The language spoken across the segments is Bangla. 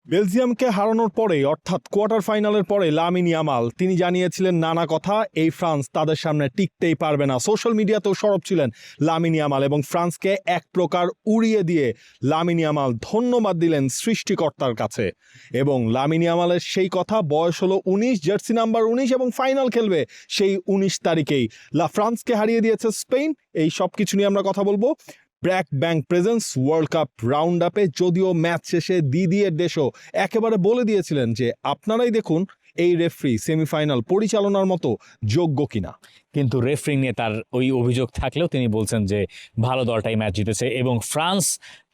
বেলজিয়ামকে হারানোর পরে অর্থাৎ কোয়ার্টার ফাইনালের পরে লামিন ইয়ামাল তিনি জানিয়েছিলেন নানা কথা, এই ফ্রান্স তাদের সামনে টিকতেই পারবে না। সোশ্যাল মিডিয়াতেও সরব ছিলেন লামিন ইয়ামাল এবং ফ্রান্সকে এক প্রকার উড়িয়ে দিয়ে লামিন ইয়ামাল ধন্যবাদ দিলেন সৃষ্টিকর্তার কাছে। এবং লামিন ইয়ামালের সেই কথা, বয়স হলো 19, জার্সি নাম্বার 19 এবং ফাইনাল খেলবে সেই 19 তারিখেই। ফ্রান্সকে হারিয়ে দিয়েছে স্পেন। এই সব কিছু নিয়ে আমরা কথা বলবো। BRAC bank presence world cup round আপে যদিও ম্যাচ শেষে দিদিয়ের দেশও একেবারে বলে দিয়েছিলেন যে আপনারাই দেখুন এই রেফারি সেমিফাইনাল পরিচালনার মতো যোগ্য কিনা। কিন্তু রেফারিং নিয়ে তার ওই অভিযোগ থাকলেও তিনি বলছেন যে ভালো দলটাই ম্যাচ জিতেছে এবং ফ্রান্স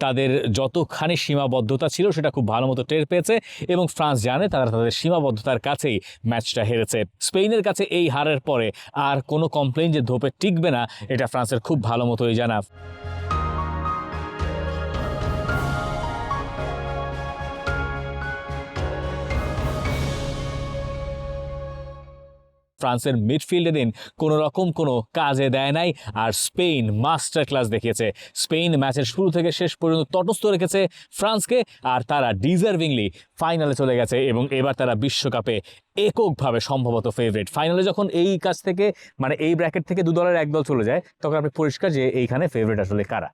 তাদের যতখানি সীমাবদ্ধতা ছিল সেটা খুব ভালো মতো টের পেয়েছে এবং ফ্রান্স জানে তারা তাদের সীমাবদ্ধতার কাছেই ম্যাচটা হেরেছে। স্পেনের কাছে এই হারের পরে আর কোনো কমপ্লেইন যে ধোপে টিকবে না এটা ফ্রান্সের খুব ভালো মতোই জানা। ফ্রান্সের মিডফিল্ডে দিন কোনো রকম কোনো কাজে দেয় নাই, আর স্পেন মাস্টার ক্লাস দেখিয়েছে। স্পেন ম্যাচের শুরু থেকে শেষ পর্যন্ত তটস্থ রেখেছে ফ্রান্সকে, আর তারা ডিজার্ভিংলি ফাইনালে চলে গেছে এবং এবার তারা বিশ্বকাপে এককভাবে সম্ভবত ফেভারিট। ফাইনালে যখন এই কাছ থেকে মানে এই ব্র্যাকেট থেকে দু দলের এক দল চলে যায় তখন আপনি পরিষ্কার যে এইখানে ফেভারিট আসলে কারা।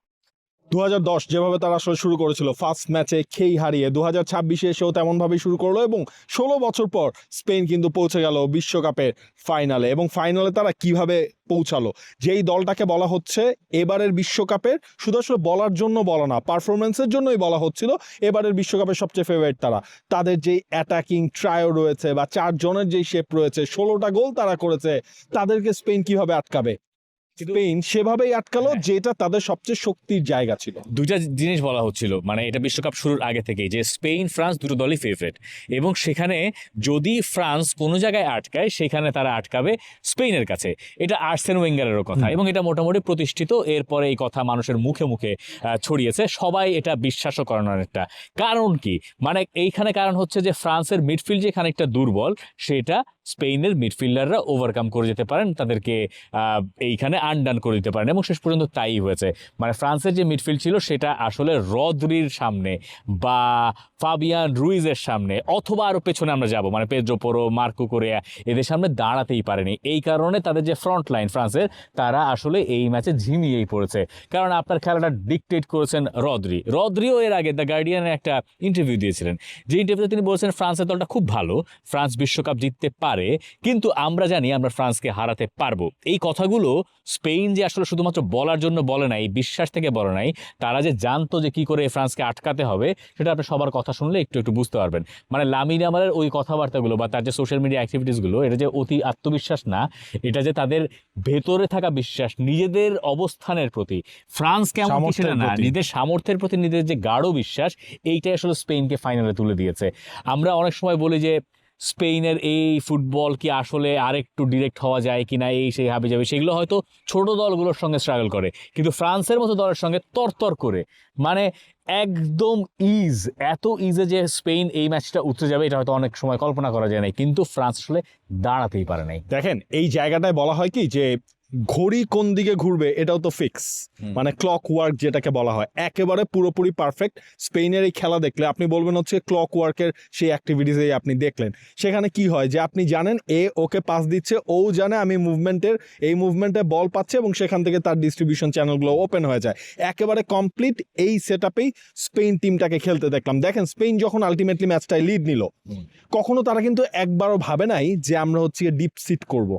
2010 যেভাবে তারা আসলে শুরু করেছিল ফার্স্ট ম্যাচে খেই হারিয়ে, 2026 এসেও তেমনভাবেই শুরু করলো এবং 16 বছর পর স্পেন কিন্তু পৌঁছে গেল বিশ্বকাপের ফাইনালে। এবং ফাইনালে তারা কিভাবে পৌঁছালো, যেই দলটাকে বলা হচ্ছে এবারের বিশ্বকাপের, শুধু আসলে বলার জন্য বলা না, পারফরমেন্সের জন্যই বলা হচ্ছিল এবারের বিশ্বকাপের সবচেয়ে ফেভারিট তারা। তাদের যেই অ্যাটাকিং ট্রায়ো রয়েছে বা 4 জনের যেই শেপ রয়েছে, 16টা গোল তারা করেছে, তাদেরকে স্পেন কিভাবে আটকাবে? স্পেন সেভাবেই আটকালো যেটা তাদের সবচেয়ে শক্তির জায়গা ছিল। দুইটা জিনিস বলা হচ্ছিল মানে এটা বিশ্বকাপ শুরুর আগে থেকেই যে স্পেন ফ্রান্স দুটো দলই ফেভারিট এবং সেখানে যদি ফ্রান্স কোনো জায়গায় আটকায় সেখানে তারা আটকাবে স্পেনের কাছে। এটা আর্সেন ওয়েঙ্গারেরও কথা এবং এটা মোটামুটি প্রতিষ্ঠিত। এরপরে এই কথা মানুষের মুখে মুখে ছড়িয়েছে, সবাই এটা বিশ্বাসও করেন অনেকটা। কারণ কি, মানে এইখানে কারণ হচ্ছে যে ফ্রান্সের মিডফিল্ড যে খানিকটা দুর্বল সেটা স্পেনের মিডফিল্ডাররা ওভারকাম করে যেতে পারেন, তাদেরকে এইখানে আনডান করে দিতে পারেন এবং শেষ পর্যন্ত তাই হয়েছে। মানে ফ্রান্সের যে মিডফিল্ড ছিল সেটা আসলে রদ্রির সামনে বা ফাবিয়ান রুইজের সামনে অথবা আরও পেছনে আমরা যাব মানে পেদ্রো পোরো, মার্কো কোরেয়া, এদের সামনে দাঁড়াতেই পারেনি। এই কারণে তাদের যে ফ্রন্ট লাইন ফ্রান্সের তারা আসলে এই ম্যাচে ঝিমিয়েই পড়েছে। কারণ আপনার খেলাটা ডিকটেট করেছেন রদ্রিও এর আগে দ্য গার্ডিয়ানের একটা ইন্টারভিউ দিয়েছিলেন, যে ইন্টারভিউতে তিনি বলছেন ফ্রান্সের দলটা খুব ভালো, ফ্রান্স বিশ্বকাপ জিততে পারে, কিন্তু আমরা জানি আমরা ফ্রান্সকে হারাতে পারবো। এই কথাগুলো স্পেন যে আসলে শুধুমাত্র বলার জন্য বলে নাই, বিশ্বাস থেকে বলে নাই, তারা যে জানতো যে কি করে ফ্রান্সকে আটকাতে হবে সেটা আপনি সবার কথা শুনলে একটু একটু বুঝতে পারবেন। মানে লামিন ইয়ামালের ওই কথাবার্তাগুলো বা তার যে সোশ্যাল মিডিয়া অ্যাক্টিভিটিসগুলো, এটা যে অতি আত্মবিশ্বাস না, এটা যে তাদের ভেতরে থাকা বিশ্বাস নিজেদের অবস্থানের প্রতি, ফ্রান্স কেমন কিছু না, নিজেদের সামর্থ্যের প্রতি নিজেদের যে গাঢ় বিশ্বাস, এইটাই আসলে স্পেনকে ফাইনালে তুলে দিয়েছে। আমরা অনেক সময় বলি যে স্পেনের এই ফুটবল কি আসলে আরেকটু ডিরেক্ট হওয়া যায় কিনা, এই সেই হাবি যাবে, সেগুলো হয়তো ছোট দলগুলোর সঙ্গে স্ট্রাগল করে, কিন্তু ফ্রান্সের মতো দলের সঙ্গে তরতর করে মানে একদম এত ইজে যে স্পেন এই ম্যাচটা উঠতে যাবে এটা হয়তো অনেক সময় কল্পনা করা যায় নাই, কিন্তু ফ্রান্স আসলে দাঁড়াতেই পারে নাই। দেখেন এই জায়গাটায় বলা হয় কি যে ঘড়ি কোন দিকে ঘুরবে এটাও তো ফিক্স, মানে ক্লক ওয়ার্ক যেটাকে বলা হয়, একেবারে পুরোপুরি পারফেক্ট। স্পেনের এই খেলা দেখলে আপনি বলবেন হচ্ছে ক্লক ওয়ার্কের সেই অ্যাক্টিভিটিসেই আপনি দেখলেন। সেখানে কি হয় যে আপনি জানেন এ ওকে পাস দিচ্ছে, ও জানে আমি এই মুভমেন্টে বল পাচ্ছে এবং সেখান থেকে তার ডিস্ট্রিবিউশন চ্যানেলগুলো ওপেন হয়ে যায়। একেবারে কমপ্লিট এই সেট আপেই স্পেন টিমটাকে খেলতে দেখলাম। দেখেন স্পেন যখন আলটিমেটলি ম্যাচটায় লিড নিল, কখনো তারা কিন্তু একবারও ভাবে নাই যে আমরা হচ্ছে ডিপ সিট করব,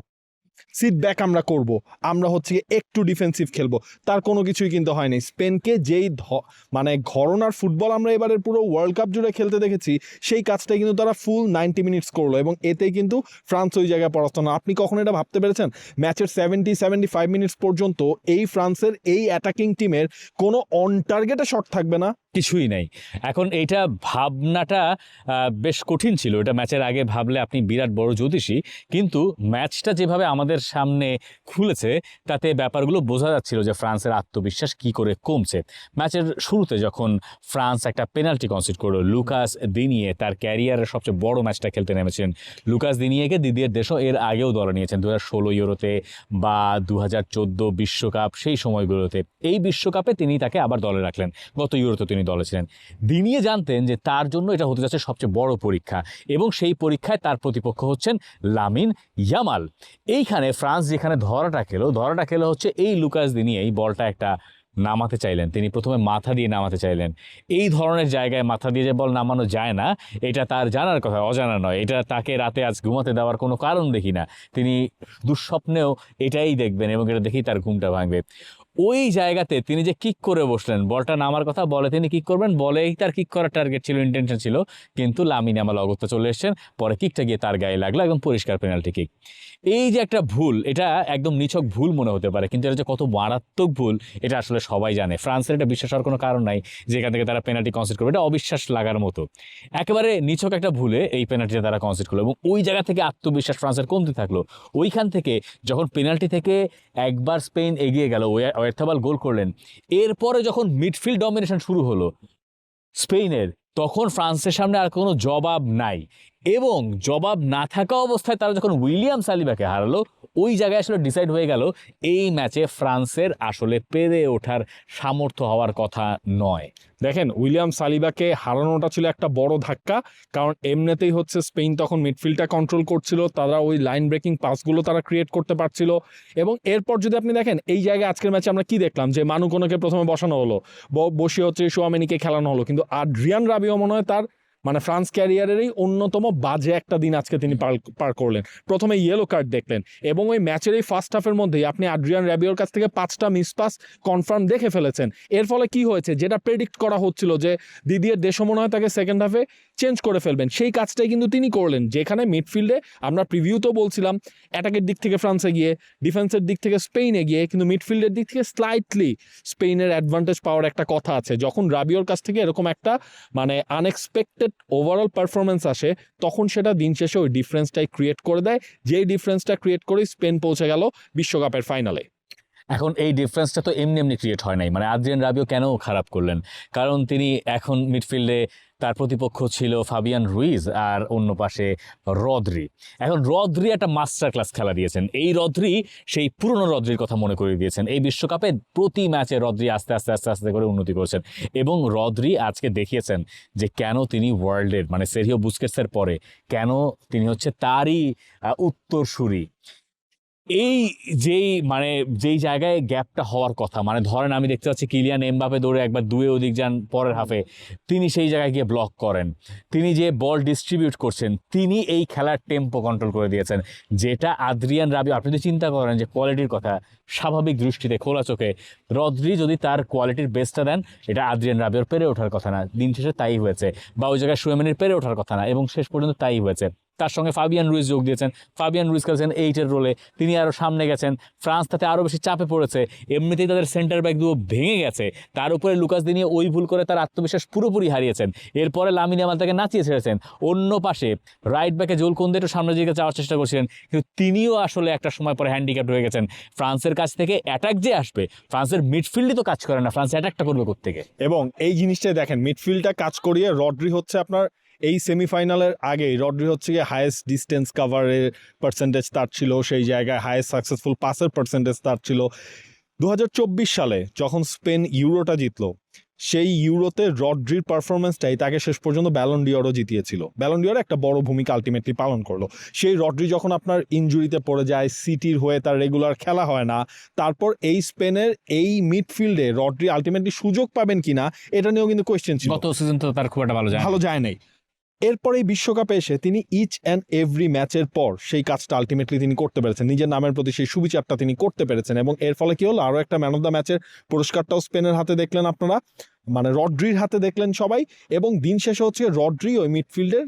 সিট ব্যাক আমরা করব, আমরা হচ্ছে একটু ডিফেন্সিভ খেলবো, তার কোনো কিছুই কিন্তু হয়নি। স্পেনকে যেই মানে ঘরনার ফুটবল আমরা এবারের পুরো ওয়ার্ল্ড কাপ জুড়ে খেলতে দেখেছি, সেই কাজটাই কিন্তু তারা ফুল 90 মিনিটস করলো এবং এতেই কিন্তু ফ্রান্স ওই জায়গায় পরাস্ত না। আপনি কখন এটা ভাবতে পেরেছেন ম্যাচের 70-75 মিনিটস পর্যন্ত এই ফ্রান্সের এই অ্যাটাকিং টিমের কোনো অন টার্গেটে শট থাকবে না? কিছুই নাই। এখন এইটা ভাবনাটা বেশ কঠিন ছিল, এটা ম্যাচের আগে ভাবলে আপনি বিরাট বড় জ্যোতিষী, কিন্তু ম্যাচটা যেভাবে আমাদের আমাদের সামনে খুলেছে তাতে ব্যাপারগুলো বোঝা যাচ্ছিল যে ফ্রান্সের আত্মবিশ্বাস কি করে কমছে। ম্যাচের শুরুতে যখন ফ্রান্স একটা পেনাল্টি কনসিড করলো, লুকাস দিনিয়ে তার ক্যারিয়ারের সবচেয়ে বড় ম্যাচটা খেলতে নেমেছিলেন। লুকাস দিনিয়েকে দিদিয়ের দেশও এর আগেও দলে নিয়েছেন 2016 ইউরোতে বা 2014 বিশ্বকাপ, সেই সময়গুলোতে। এই বিশ্বকাপে তিনি তাকে আবার দলে রাখলেন, গত ইউরোতে তিনি দলে ছিলেন। দিনিয়ে জানতেন যে তার জন্য এটা হতে যাচ্ছে সবচেয়ে বড় পরীক্ষা, এবং সেই পরীক্ষায় তার প্রতিপক্ষ হচ্ছেন লামিন ইয়ামাল। এইখানে ফ্রান্স যেখানে ধরাটা খেলো হচ্ছে এই লুকাস দিনিয়ে এই বলটা একটা নামাতে চাইলেন, তিনি প্রথমে মাথা দিয়ে নামাতে চাইলেন। এই ধরনের জায়গায় মাথা দিয়ে যে বল নামানো যায় না, এটা তার জানার কথা, অজানা নয়। এটা তাকে রাতে আজ ঘুমাতে দেওয়ার কোনো কারণ দেখি না। তিনি দুঃস্বপ্নেও এটাই দেখবেন এবং এটা দেখেই তার ঘুমটা ভাঙবে। ওই জায়গাতে তিনি যে কিক করে বসলেন, বলটা নামার কথা, বলে তিনি কিক করবেন, বলেই তার কিক করার টার্গেট ছিল, ইন্টেনশন ছিল, কিন্তু লামিন ইয়ামাল অগত্যা চলে এসেছেন, পরে কিকটা গিয়ে তার গায়ে লাগলো, একদম পরিষ্কার পেনাল্টি কিক। এই যে একটা ভুল, এটা একদম নিছক ভুল মনে হতে পারে, কিন্তু এটা যে কত মারাত্মক ভুল এটা আসলে সবাই জানে। ফ্রান্সের এটা বিশ্বাস হওয়ার কোনো কারণ নাই যেখান থেকে তারা পেনাল্টি কনসিড করবে, এটা অবিশ্বাস লাগার মতো। একেবারে নিছক একটা ভুলে এই পেনাল্টিটা তারা কনসিড করলো, এবং ওই জায়গা থেকে আত্মবিশ্বাস ফ্রান্সের কমতে থাকলো। ওইখান থেকে যখন পেনাল্টি থেকে একবার স্পেন এগিয়ে গেল, ওয়ারথাবাল গোল করলেন, এরপরে যখন মিডফিল্ড ডমিনেশন শুরু হলো স্পেনের, তখন ফ্রান্সের সামনে আর কোনো জবাব নাই। এবং জবাব না থাকা অবস্থায় তারা যখন উইলিয়াম সালিবাকে হারালো, ওই জায়গায় আসলে ডিসাইড হয়ে গেল এই ম্যাচে ফ্রান্সের আসলে পেরে ওঠার সামর্থ্য হওয়ার কথা নয়। দেখেন, উইলিয়াম সালিবাকে হারানোটা ছিল একটা বড় ধাক্কা, কারণ এমনিতেই হচ্ছে স্পেন তখন মিডফিল্ডটা কন্ট্রোল করছিল, তারা ওই লাইন ব্রেকিং পাসগুলো তারা ক্রিয়েট করতে পারছিল। এবং এরপর যদি আপনি দেখেন এই জায়গায় আজকের ম্যাচে আমরা কি দেখলাম, যে মানু কোনোকে প্রথমে বসানো হলো, বসিয়ে হচ্ছে শোয়ামেনিকে খেলানো হলো, কিন্তু আদ্রিয়ান রাবিও মনে হয় তার ফ্রান্স ক্যারিয়ারেরই অন্যতম বাজে একটা দিন আজকে তিনি পার করলেন। প্রথমে ইয়েলো কার্ড দেখলেন, এবং ওই ম্যাচের এই ফার্স্ট হাফের মধ্যেই আপনি আদ্রিয়ান রাবিওর কাছ থেকে 5টা মিস পাস কনফার্ম দেখে ফেলেছেন। এর ফলে কি হয়েছে, যেটা প্রেডিক্ট করা হচ্ছিল যে দিদিয়ের দেশও মনে হয় তাকে সেকেন্ড হাফে চেঞ্জ করে ফেলবেন, সেই কাজটাই কিন্তু তিনি করলেন। যেখানে মিডফিল্ডে আমরা প্রিভিউতেও বলছিলাম অ্যাটাকের দিক থেকে ফ্রান্স এগিয়ে, ডিফেন্সের দিক থেকে স্পেন এগিয়ে, কিন্তু মিডফিল্ডের দিক থেকে স্লাইটলি স্পেনের অ্যাডভান্টেজ পাওয়ার একটা কথা আছে। যখন রাবিওর কাছ থেকে এরকম একটা আনএক্সপেক্টেড ওভারঅল পারফরমেন্স আসে, তখন সেটা দিন শেষে ওই ডিফারেন্সটাই ক্রিয়েট করে দেয়, যেই ডিফারেন্সটা ক্রিয়েট করে স্পেন পৌঁছে গেল বিশ্বকাপের ফাইনালে। এখন এই ডিফারেন্সটা তো এমনি এমনি ক্রিয়েট হয় নাই। আদ্রিয়ান রাবিও কেন খারাপ করলেন, কারণ তিনি এখন মিডফিল্ডে তার প্রতিপক্ষ ছিল ফাবিয়ান রুইজ আর অন্য পাশে রদ্রি। এখন রদ্রি একটা মাস্টার ক্লাস খেলা দিয়েছেন। এই রদ্রি সেই পুরনো রদ্রির কথা মনে করিয়ে দিয়েছেন। এই বিশ্বকাপে প্রতি ম্যাচে রদ্রি আস্তে আস্তে আস্তে আস্তে করে উন্নতি করছেন, এবং রদ্রি আজকে দেখিয়েছেন যে কেন তিনি ওয়ার্ল্ডের সেরিও বুস্কেটসের পরে কেন তিনি হচ্ছে তারই উত্তরসূরি। এই যেই জায়গায় গ্যাপটা হওয়ার কথা, ধরেন আমি দেখতে পাচ্ছি কিলিয়ান এমবাপে দৌড়ে একবার দুয়ে ওদিক যান পরের হাফে, তিনি সেই জায়গায় গিয়ে ব্লক করেন, তিনি যে বল ডিস্ট্রিবিউট করছেন, তিনি এই খেলার টেম্পো কন্ট্রোল করে দিয়েছেন, যেটা আদ্রিয়ান রাবিও, আপনি যদি চিন্তা করেন যে কোয়ালিটির কথা, স্বাভাবিক দৃষ্টিতে খোলা চোখে রদ্রি যদি তার কোয়ালিটির বেস্টটা দেন, এটা আদ্রিয়ান রাবিওর পেরে ওঠার কথা না, দিন শেষে তাই হয়েছে, বা ওই জায়গায় শোয়েমেনির পেরে ওঠার কথা না, এবং শেষ পর্যন্ত তাই হয়েছে। তার সঙ্গে ফাবিয়ান রুইজ যোগ দিয়েছেন, ফাবিয়ান রুইজ খেলছেন 8-এর রোলে, তিনি আরও সামনে গেছেন, ফ্রান্স তাতে আরও বেশি চাপে পড়েছে, এমনিতেই তাদের সেন্টার ব্যাক দুটো ভেঙে গেছে, তার উপরে লুকাস দিনিয়ে ওই ভুল করে তার আত্মবিশ্বাস পুরোপুরি হারিয়েছেন। এরপরে লামিন ইয়ামাল তাকে নাচিয়ে ছেড়েছেন। অন্য পাশে রাইট ব্যাকে জোল কোন্দে একটু সামনের দিকে যাওয়ার চেষ্টা করছিলেন, কিন্তু তিনিও আসলে একটা সময় পরে হ্যান্ডিক্যাপ্ট হয়ে গেছেন। ফ্রান্সের কাছ থেকে অ্যাটাক যে আসবে, ফ্রান্সের মিডফিল্ডই তো কাজ করে না, ফ্রান্স অ্যাটাকটা করবে কোত্থেকে? এবং এই জিনিসটাই দেখেন, মিডফিল্ডটা কাজ করিয়ে রদ্রি হচ্ছে আপনার এই সেমিফাইনালের আগেই রদ্রি হচ্ছে গিয়ে হায়েস্ট ডিস্টেন্স কাভারের পার্সেন্টেজ তার ছিল, সেই জায়গায় হায়েস্ট সাকসেসফুল পাসের পার্সেন্টেজ তার ছিল। 2024 সালে যখন স্পেন ইউরোটা জিতলো, সেই ইউরোতে রদ্রির পারফরমেন্সটাই তাকে শেষ পর্যন্ত ব্যালন ডিওরও জিতিয়েছিল। ব্যালন ডিওর একটা বড় ভূমিকা আলটিমেটলি পালন করলো। সেই রদ্রি যখন আপনার ইনজুরিতে পড়ে যায়, সিটির হয়ে তার রেগুলার খেলা হয় না, তারপর এই স্পেনের এই মিডফিল্ডে রদ্রি আলটিমেটলি সুযোগ পাবেন কিনা এটা নিয়েও কিন্তু কোয়েশ্চেন ছিল। গত সিজন তো তার খুব একটা ভালো যায় নাই। এরপরে এই বিশ্বকাপে এসে তিনি ইচ অ্যান্ড এভরি ম্যাচের পর সেই কাজটা আলটিমেটলি তিনি করতে পেরেছেন, নিজের নামের প্রতি সেই সুবিচারটা তিনি করতে পেরেছেন, এবং এর ফলে কি হলো, আরও একটা ম্যান অফ দ্য ম্যাচের পুরস্কারটাও স্পেনের হাতে দেখলেন আপনারা, রদ্রির হাতে দেখলেন সবাই। এবং দিন শেষে হচ্ছে রদ্রি ওই মিডফিল্ডের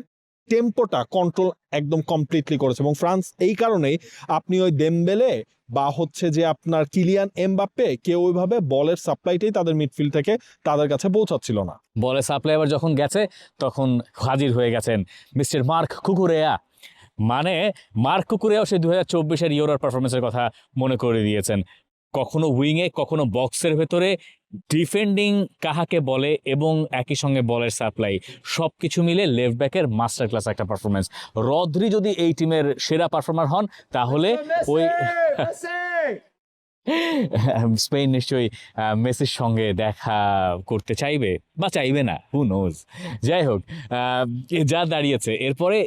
টেম্পোটা কন্ট্রোল একদম কমপ্লিটলি করেছে, এবং ফ্রান্স এই কারণেই আপনি ওই দেমবেলে বা হচ্ছে যে আপনার কিলিয়ান এমবাপ্পে কেউ ওইভাবে বলের সাপ্লাইটাই তাদের মিডফিল্ড থেকে তাদের কাছে পৌঁছাচ্ছিল না। বলের সাপ্লাই আবার যখন গেছে তখন হাজির হয়ে গেছেন মিস্টার মার্ক কুকুরেয়া। মানে মার্ক কুকুরেও সেই 2024-এর ইউরোর পারফরমেন্সের কথা মনে করে দিয়েছেন। কখনো উইংয়ে, কখনো বক্সের ভেতরে ডিফেন্ডিং কাহাকে বলে এবং একই সঙ্গে বলের সাপ্লাই সবকিছু মিলে লেফট ব্যাকের মাস্টার ক্লাস একটা পারফরমেন্স। রদ্রি যদি এই টিমের সেরা পারফর্মার হন তাহলে ওই স্পেন নিশ্চয়ই মেসির সঙ্গে দেখা করতে চাইবে বা চাইবে না, হু নোজ। যাই হোক, যা দাঁড়িয়েছে এরপরে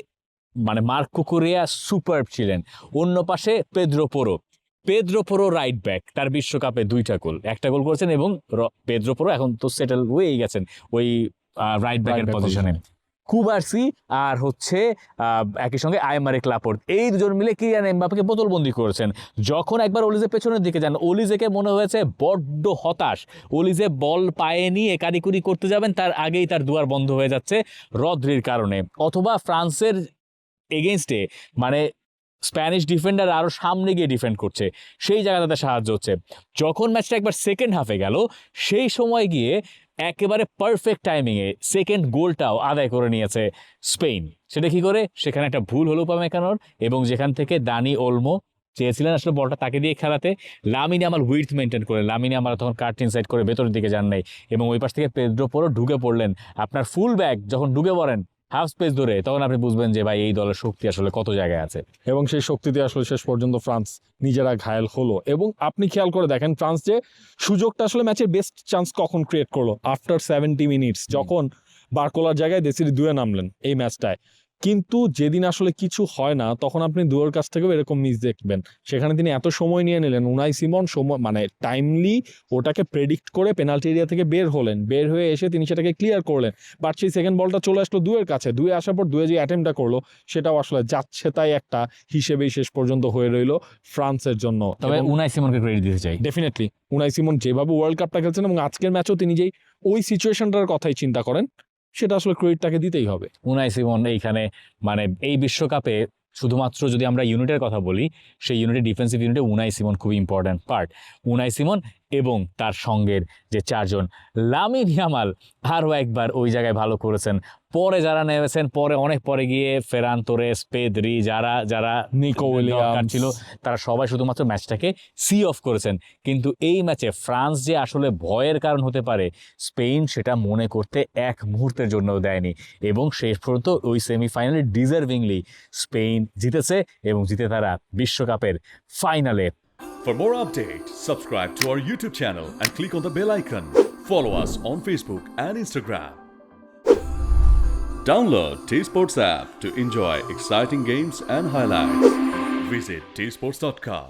মানে মার্ক কুকুরিয়া সুপার ছিলেন। অন্য পাশে পেদ্রো পোরো রাইট ব্যাক, তার বিশ্বকাপে 2টা গোল, একটা গোল করেছেন এবং পেদ্রো পোরো এখন তো সেটেল হয়েই গেছেন ওই রাইট ব্যাকের পজিশনে। কুবার্সি আর হচ্ছে একই সঙ্গে আইমারে ক্লাপোর্ট, এই দুজন মিলে কিলিয়ান এমবাপ্পেকে বোতলবন্দি করেছেন। যখন একবার অলিজে পেছনের দিকে যান, অলিজেকে মনে হয়েছে বড্ড হতাশ। অলিজে বল পায়ে নিয়ে কারিকুরি করতে যাবেন, তার আগেই তার দুয়ার বন্ধ হয়ে যাচ্ছে রদ্রির কারণে। অথবা ফ্রান্সের এগেনস্টে মানে স্প্যানিশ ডিফেন্ডার আরও সামনে গিয়ে ডিফেন্ড করছে, সেই জায়গাটাতে সাহায্য হচ্ছে। যখন ম্যাচটা একবার সেকেন্ড হাফে গেল, সেই সময় গিয়ে একেবারে পারফেক্ট টাইমিংয়ে সেকেন্ড গোলটাও আদায় করে নিয়েছে স্পেন। সেটা কি করে? সেখানে একটা ভুল হলো উপামেকানোর, এবং যেখান থেকে দানি ওলমো চেয়েছিলেন আসলে বলটা তাকে দিয়ে খেলাতে, লামিন ইয়ামাল উইডথ মেনটেন করে, লামিন ইয়ামাল তখন কাট ইনসাইড করে ভেতরের দিকে যান নাই, এবং ওই পাশ থেকে পেদ্রো পোরো ঢুকে পড়লেন। আপনার ফুল ব্যাক যখন ঢুকে পড়েন হাফ স্পেস ধরে, তখন আপনি বুঝবেন যে ভাই এই দলের শক্তি আসলে কত জায়গায় আছে। এবং সেই শক্তিতে আসলে শেষ পর্যন্ত ফ্রান্স নিজেরা ঘায়েল হলো। এবং আপনি খেয়াল করে দেখেন ফ্রান্স যে সুযোগটা আসলে ম্যাচের বেস্ট চান্স কখন ক্রিয়েট করলো, আফটার 70 মিনিটস, যখন বারকোলার জায়গায় দেশির দুয়ে নামলেন এই ম্যাচটায়। কিন্তু যেদিন আসলে কিছু হয় না, তখন আপনি দুয়ের কাছ থেকেও এরকম মিস দেখবেন। সেখানে তিনি এত সময় নিয়ে নিলেন, উনাই সিমন সময় মানে টাইমলি ওটাকে প্রেডিক্ট করে পেনাল্টি এরিয়া থেকে বের হলেন, বের হয়ে এসে তিনি সেটাকে ক্লিয়ার করলেন। বাট সেই সেকেন্ড বলটা চলে আসলো দুয়ের কাছে, দুয়ে আসার পর দুয়ে যে অ্যাটেম্পটা করলো সেটাও আসলে যাচ্ছে তাই একটা হিসেবেই শেষ পর্যন্ত হয়ে রইল ফ্রান্সের জন্য। তবে উনাই সিমনকে ক্রেডিট দিতে চাই, ডেফিনেটলি উনাই সিমন যেভাবে ওয়ার্ল্ড কাপটা খেলছেন এবং আজকের ম্যাচও তিনি যেই ওই সিচুয়েশনটার কথাই চিন্তা করেন, সেটা আসলে ক্রেডিটটাকে দিতেই হবে। উনাই সিমন এইখানে মানে এই বিশ্বকাপে শুধুমাত্র যদি আমরা ইউনিটের কথা বলি, সেই ইউনিটের ডিফেন্সিভ ইউনিটে উনাই সিমন খুব ইম্পর্ট্যান্ট পার্ট। উনাই সিমন এবং তার সঙ্গের যে 4 জন, লামিন ইয়ামাল আরও একবার ওই জায়গায় ভালো করেছেন। পরে যারা নেমেছেন, পরে অনেক পরে গিয়ে ফেরান তোরেস, পেদ্রি, যারা নিকো উইলিয়ামস ছিল, তারা সবাই শুধুমাত্র ম্যাচটাকে সি অফ করেছেন। কিন্তু এই ম্যাচে ফ্রান্স যে আসলে ভয়ের কারণ হতে পারে, স্পেন সেটা মনে করতে এক মুহূর্তের জন্যও দেয়নি, এবং শেষ পর্যন্ত ওই সেমিফাইনালে ডিজার্ভিংলি স্পেন জিতেছে এবং জিতে তারা বিশ্বকাপের ফাইনালে। For more updates, subscribe to our YouTube channel and click on the bell icon. Follow us on Facebook and Instagram. Download T-Sports app to enjoy exciting games and highlights. Visit tsports.com.